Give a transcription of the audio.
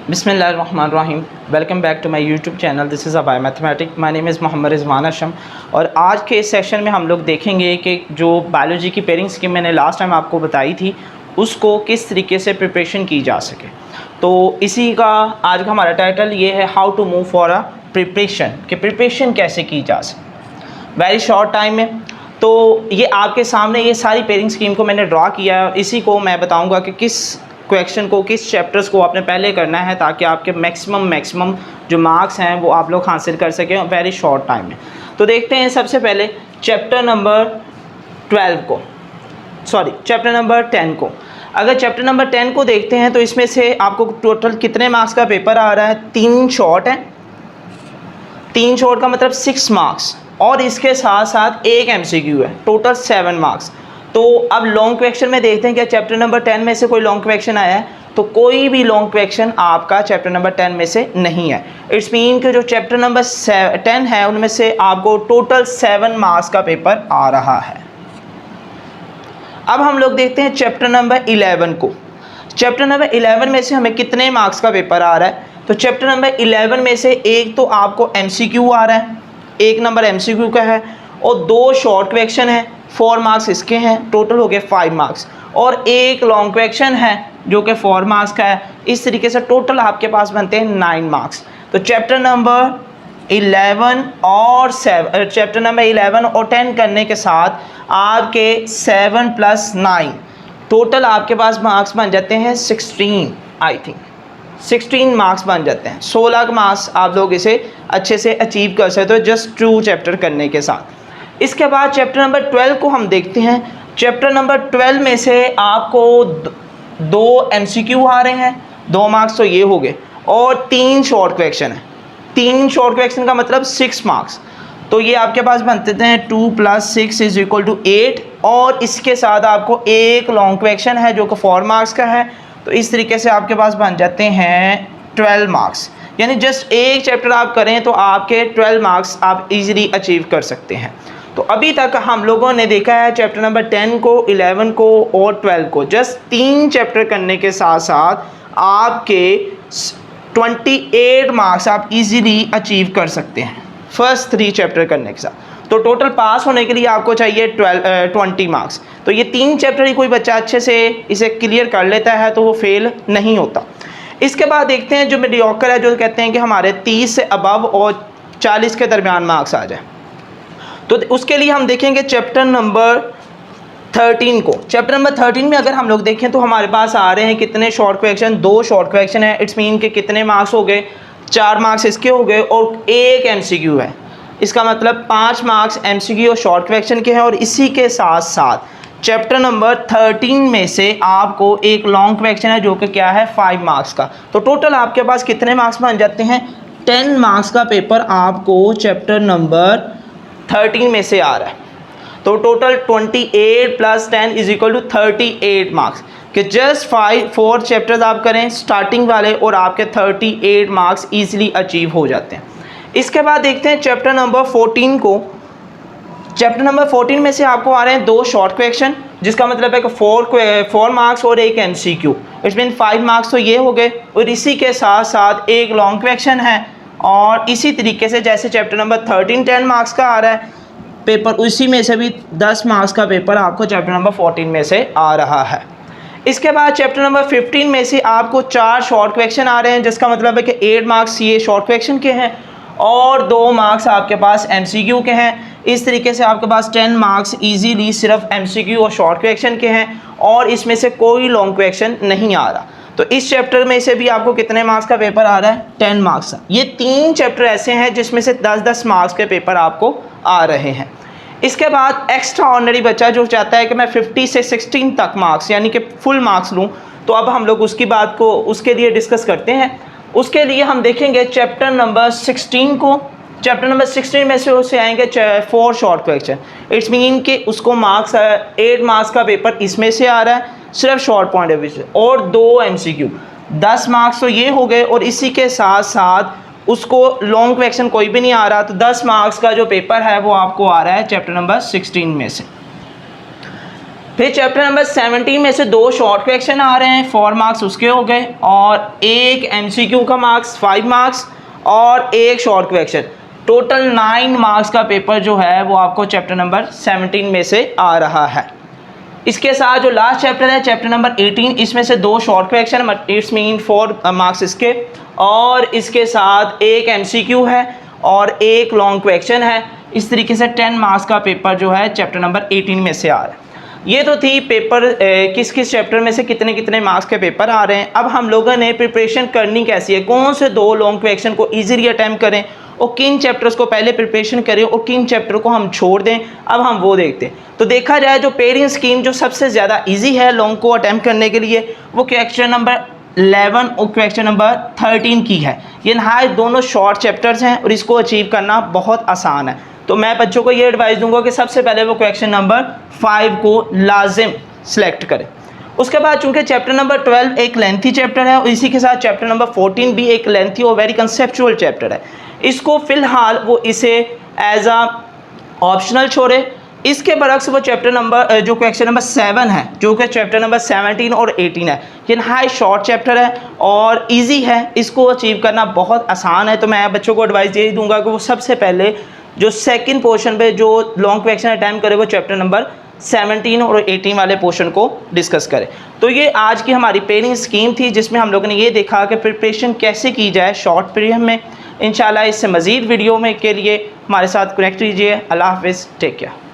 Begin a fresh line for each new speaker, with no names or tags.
बिस्मिल्लाहिर्रहमानिर्रहीम। Welcome back to my YouTube channel. This is a bio mathematic. My name is Mohammad Rizwan Asham. और आज के इस सेशन में हम लोग देखेंगे कि जो बायोलॉजी की पेयरिंग स्कीम मैंने लास्ट टाइम आपको बताई थी उसको किस तरीके से प्रिपरेशन की जा सके। तो इसी का आज का हमारा टाइटल ये है, how to move for a preparation, कि प्रिपरेशन कैसे की जा सके वेरी शॉर्ट टाइम में। तो ये आपके सामने ये सारी पेयरिंग स्कीम को मैंने ड्रा किया है। इसी को मैं बताऊंगा कि किस क्वेश्चन को, किस चैप्टर्स को आपने पहले करना है ताकि आपके मैक्सिमम जो मार्क्स हैं वो आप लोग हासिल कर सकें वेरी शॉर्ट टाइम में। तो देखते हैं सबसे पहले चैप्टर नंबर 10 को। अगर चैप्टर नंबर 10 को देखते हैं तो इसमें से आपको टोटल कितने मार्क्स का पेपर आ रहा है? 3 शॉर्ट है। 3 शॉर्ट का मतलब 6 मार्क्स, और इसके साथ साथ एक MCQ है, टोटल 7 मार्क्स। तो अब लॉन्ग क्वेश्चन में देखते हैं क्या चैप्टर नंबर 10 में से कोई लॉन्ग क्वेश्चन आया है? तो कोई भी लॉन्ग क्वेश्चन आपका चैप्टर नंबर 10 में से नहीं है। इट्स मीन कि जो चैप्टर नंबर 10 है उनमें से आपको टोटल 7 मार्क्स का पेपर आ रहा है। अब हम लोग देखते हैं चैप्टर नंबर 11 को। चैप्टर नंबर 11 में से हमें कितने मार्क्स का पेपर आ रहा है? तो चैप्टर नंबर 11 में से एक तो आपको MCQ आ रहा है, 1 नंबर MCQ का है, और 2 शॉर्ट क्वेश्चन है, 4 मार्क्स इसके हैं, टोटल हो गए 5 मार्क्स, और एक लॉन्ग क्वेश्चन है जो कि 4 मार्क्स का है। इस तरीके से टोटल आपके पास बनते हैं 9 मार्क्स। तो चैप्टर नंबर 11 और 10 करने के साथ आपके 7 + 9 टोटल आपके पास मार्क्स बन जाते हैं 16। आई थिंक 16 मार्क्स बन जाते हैं। 16 मार्क्स आप लोग इसे अच्छे से अचीव कर सकते हो जस्ट 2 चैप्टर करने के साथ। इसके बाद चैप्टर नंबर 12 को हम देखते हैं। चैप्टर नंबर 12 में से आपको 2 MCQ आ रहे हैं, 2 मार्क्स तो ये हो गए, और 3 शॉर्ट क्वेश्चन है। 3 शॉर्ट क्वेश्चन का मतलब 6 मार्क्स। तो ये आपके पास बनते हैं 2 + 6 = 8, और इसके साथ आपको एक लॉन्ग क्वेश्चन है जो कि 4 मार्क्स का है। तो इस तरीके से आपके पास बन जाते हैं 12 मार्क्स। यानी जस्ट एक चैप्टर आप करें तो आपके 12 मार्क्स आप इजीली अचीव कर सकते हैं। तो अभी तक हम लोगों ने देखा है चैप्टर नंबर 10 को, 11 को और 12 को। जस्ट 3 चैप्टर करने के साथ साथ आपके 28 मार्क्स आप इजीली अचीव कर सकते हैं फर्स्ट 3 चैप्टर करने के साथ। तो टोटल पास होने के लिए आपको चाहिए 20 मार्क्स। तो ये 3 चैप्टर ही कोई बच्चा अच्छे से इसे क्लियर कर लेता है तो वो फेल नहीं होता। इसके बाद देखते हैं जो मीडियोकर है, जो कहते हैं कि हमारे 30 से अबव और 40 के दरमियान मार्क्स आ जाए। तो उसके लिए हम देखेंगे चैप्टर नंबर 13 को। चैप्टर नंबर 13 में अगर हम लोग देखें तो हमारे पास आ रहे हैं कितने शॉर्ट क्वेश्चन? 2 शॉर्ट क्वेश्चन है। इट्स मीन के कितने मार्क्स हो गए? 4 मार्क्स इसके हो गए, और एक MCQ है। इसका मतलब 5 मार्क्स MCQ और शॉर्ट क्वेश्चन के हैं। और इसी के साथ साथ चैप्टर नंबर 13 में से आपको एक लॉन्ग क्वेश्चन है जो कि क्या है? 5 मार्क्स का। तो टोटल आपके पास कितने मार्क्स बन जाते हैं? 10 मार्क्स का पेपर आपको चैप्टर नंबर 13 में से आ रहा है। तो टोटल 28 + 10 = 38 मार्क्स कि जस्ट 4 चैप्टर्स आप करें स्टार्टिंग वाले और आपके 38 मार्क्स इजीली अचीव हो जाते हैं। इसके बाद देखते हैं चैप्टर नंबर 14 को। चैप्टर नंबर 14 में से आपको आ रहे हैं 2 शॉर्ट क्वेश्चन, जिसका मतलब है कि 4 मार्क्स और एक MCQ। इट्स मीन 5 मार्क्स तो ये हो गए, और इसी के साथ साथ एक लॉन्ग क्वेश्चन है। और इसी तरीके से जैसे चैप्टर नंबर 13 10 मार्क्स का आ रहा है पेपर, उसी में से भी 10 मार्क्स का पेपर आपको चैप्टर नंबर 14 में से आ रहा है। इसके बाद चैप्टर नंबर 15 में से आपको 4 शॉर्ट क्वेश्चन आ रहे हैं, जिसका मतलब है कि 8 मार्क्स ये शॉर्ट क्वेश्चन के हैं और 2 मार्क्स आपके पास MCQ के हैं। इस तरीके से आपके पास 10 मार्क्स इजीली सिर्फ MCQ और शॉर्ट क्वेश्चन के हैं, और इसमें से कोई लॉन्ग क्वेश्चन नहीं आ रहा। तो इस चैप्टर में से भी आपको कितने मार्क्स का पेपर आ रहा है? 10 मार्क्स का। ये 3 चैप्टर ऐसे हैं जिसमें से 10-10 मार्क्स के पेपर आपको आ रहे हैं। इसके बाद एक्स्ट्रा ऑर्डिनरी बच्चा जो चाहता है कि मैं 50 से 16 तक मार्क्स यानी कि फुल मार्क्स लूँ, तो अब हम लोग उसकी बात को उसके लिए डिस्कस करते हैं। उसके लिए हम देखेंगे चैप्टर नंबर 16 को। चैप्टर नंबर 16 में से उससे आएंगे 4 शॉर्ट क्वेश्चन। इट्स मीन कि उसको मार्क्स 8 मार्क्स का पेपर इसमें से आ रहा है सिर्फ शॉर्ट पॉइंट ऑफ व्यू से, और 2 MCQ। 10 मार्क्स तो ये हो गए, और इसी के साथ साथ उसको लॉन्ग क्वेश्चन कोई भी नहीं आ रहा। तो 10 मार्क्स का जो पेपर है वो आपको आ रहा है चैप्टर नंबर 16 में से। फिर चैप्टर नंबर 17 में से 2 शॉर्ट क्वेश्चन आ रहे हैं, 4 मार्क्स उसके हो गए, और एक एमसीक्यू का मार्क्स 5 मार्क्स और एक शॉर्ट क्वेश्चन। टोटल 9 मार्क्स का पेपर जो है वो आपको चैप्टर नंबर 17 में से आ रहा है। इसके साथ जो लास्ट चैप्टर है चैप्टर नंबर 18, इसमें से 2 short question, it's mean 4 marks इसके, और इसके साथ एक एमसीक्यू है और एक लॉन्ग क्वेश्चन है। इस तरीके से 10 मार्क्स का पेपर जो है चैप्टर नंबर 18 में से आ रहा है। ये तो थी पेपर किस किस चैप्टर में से कितने कितने मार्क्स के पेपर आ रहे हैं। अब हम लोगों ने प्रिपरेशन करनी कैसी है, कौन से 2 लॉन्ग क्वेश्चन को ईजीली अटैम्प्ट करें और किन चैप्टर्स को पहले प्रिपरेशन करें और किन चैप्टर को हम छोड़ दें, अब हम वो देखते हैं। तो देखा जाए जो पेयरिंग स्कीम जो सबसे ज़्यादा ईजी है लॉन्ग को अटैम्प्ट करने के लिए, वो क्वेश्चन नंबर 11 और क्वेश्चन नंबर 13 की है। ये नहायत दोनों शॉर्ट चैप्टर्स हैं और इसको अचीव करना बहुत आसान है। तो मैं बच्चों को ये एडवाइस दूंगा कि सबसे पहले वो क्वेश्चन नंबर 5 को लाजिम सेलेक्ट करें। उसके बाद चूंकि चैप्टर नंबर 12 एक लेंथी चैप्टर है और इसी के साथ चैप्टर नंबर 14 भी एक लेंथी और वेरी कंसेप्चुअल चैप्टर है, इसको फ़िलहाल वो इसे एज आ ऑप्शनल छोड़े। इसके बरक्स वो चैप्टर नंबर जो क्वेश्चन नंबर 7 है, जो कि चैप्टर नंबर 17 और 18 है, ये हाई शॉर्ट चैप्टर है और इजी है, इसको अचीव करना बहुत आसान है। तो मैं बच्चों को एडवाइस यही दूंगा कि वो सबसे पहले जो सेकंड पोर्शन पे जो लॉन्ग क्वेश्चन अटैम्प्ट करे वो चैप्टर नंबर 17 और 18 वाले पोर्शन को डिस्कस करें। तो ये आज की हमारी पेयरिंग स्कीम थी जिसमें हम लोगों ने ये देखा कि प्रिपरेशन कैसे की जाए शॉर्ट पीरियड में। इंशाल्लाह इससे मज़ीद वीडियो में के लिए हमारे साथ कनेक्ट कीजिए। अल्लाह हाफ़िज़, टेक केयर।